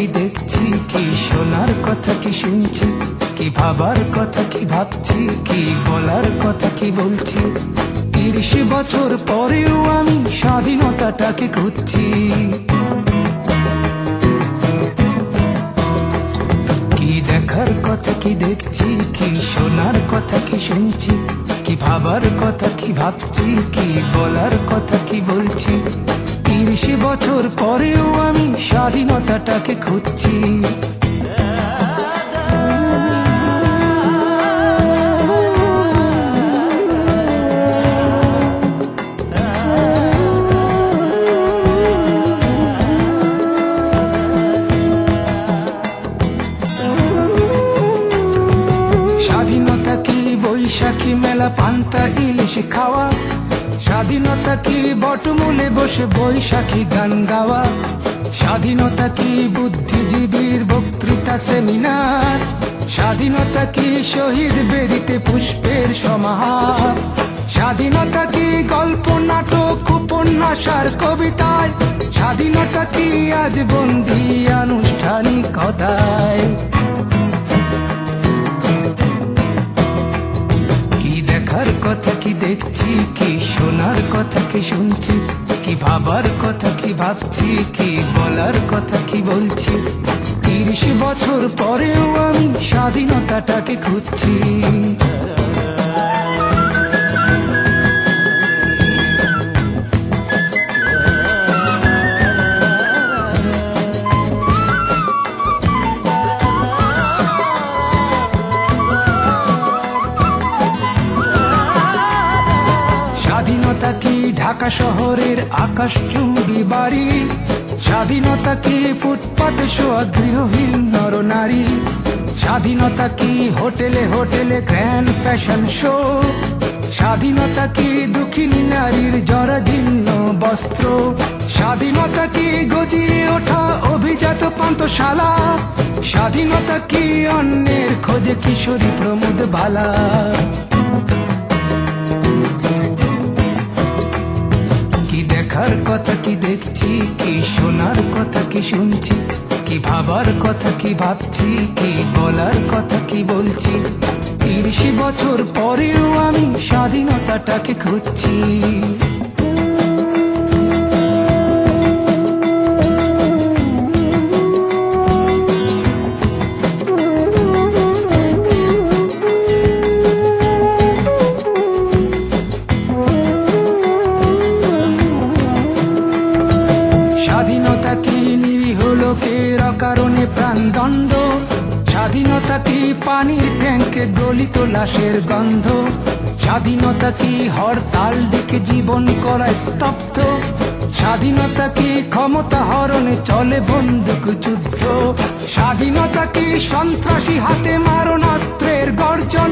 কি দেখছি, কি শোনার কথা কি শুনছি, কি ভাবার কথা কি ভাবছি, কি বলার কথা কি বলছি। 30 বছর পরেও আমি স্বাধীনতাটাকে খুঁজছি। কি দেখার কথা কি দেখছি, কি শোনার কথা কি শুনছি, কি ভাবার কথা কি ভাবছি, কি বলার কথা কি বলছি। 30 বছর পরেও আমি স্বাধীনতাটাকে খুঁজছি। স্বাধীনতা কি বৈশাখী মেলা পান্তা ইলিশ খাওয়া, স্বাধীনতা কি বটমূলে বসে বৈশাখী গান গাওয়া, স্বাধীনতা কি বুদ্ধিজীবীর বক্তৃতা সেমিনার, স্বাধীনতা কি শহীদ বেদিতে পুষ্পের সমাহার, স্বাধীনতা কি গল্প নাটক উপন্যাস আর কবিতায়, স্বাধীনতা কি আজ বন্দী আনুষ্ঠানিকতায়। দেখার কথা কি দেখছি, কি শোনার কথা কি শুনছি, কি ভাবার কথা কি ভাবছি, কি বলার কথা কি বলছি। 30 বছর পরেও আমি স্বাধীনতাটাকে খুঁজছি। স্বাধীনতা কি ঢাকা শহরের আকাশচুম্বী বাড়ি, স্বাধীনতা কি ফুটপাতে শোয়া গৃহহীন নরনারী, স্বাধীনতা কি হোটেলে হোটেলে গ্র্যান্ড ফ্যাশন শো, স্বাধীনতা কি দুঃখিনী নারীর জরাজীর্ণ বস্ত্র, স্বাধীনতা কি গজিয়ে ওঠা অভিজাত পান্থশালা, স্বাধীনতা কি অন্যের খোঁজে কিশোরী প্রমোদ বালা। দেখার কথা কি দেখছি, কি শোনার কথা কি শুনছি, কি ভাবার কথা কি ভাবছি, কি বলার কথা কি বলছি। 30 বছর পরেও আমি স্বাধীনতাটাকে খুঁজছি। স্বাধীনতা কি নিরীহ লোকের অকারণে প্রাণদণ্ড, স্বাধীনতা কি পানির ট্যাঙ্কে গলিত লাশের গন্ধ, স্বাধীনতা কি হরতাল ডেকে জীবন করা স্তব্ধ, স্বাধীনতা কি ক্ষমতা হরণে চলে বন্দুক যুদ্ধ, স্বাধীনতা কি সন্ত্রাসী হাতে মারণাস্ত্রের গর্জন,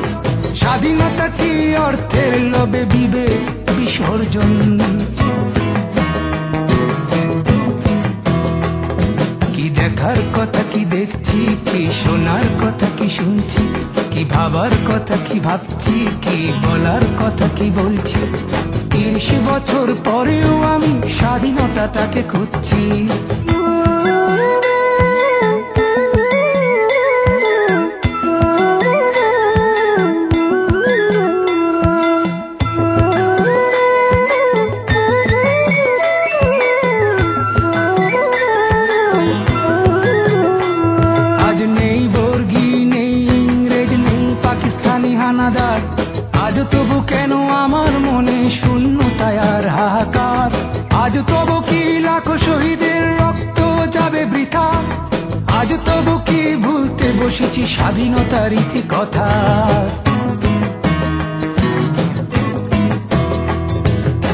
স্বাধীনতা কি অর্থের লোভে বিবেক বিসর্জন। দেখার কথা কি দেখছি, কি শোনার কথা কি শুনছি, কি ভাবার কথা কি ভাবছি, কি বলার কথা কি বলছি। 30 বছর পরেও আমি স্বাধীনতাটাকে খুঁজছি। আজ তবু কেন আমার মনে শূন্যতায় আর হাহাকার, আজ তবু কি লাখো শহীদের রক্ত যাবে বৃথা, আজ তবু কি ভুলতে বসেছি স্বাধীনতার ইতি কথা।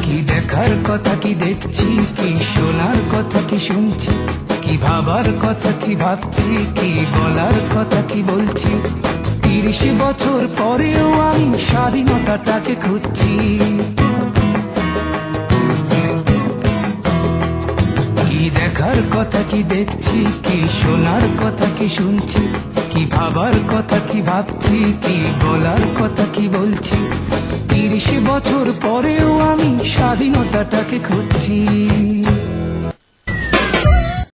কি দেখার কথা কি দেখছি, কি শোনার কথা কি শুনছি, কি ভাবার কথা কি ভাবছি, কি বলার কথা কি বলছি। 30 বছর পরেও আমি স্বাধীনতাটাকে খুঁজছি। কি দেখার কথা কি দেখছি, কি শোনার কথা কি শুনছি, কি ভাবার কথা কি ভাবছি, কি বলার কথা কি বলছি। 30 বছর পরেও আমি স্বাধীনতাটাকে খুঁজছি।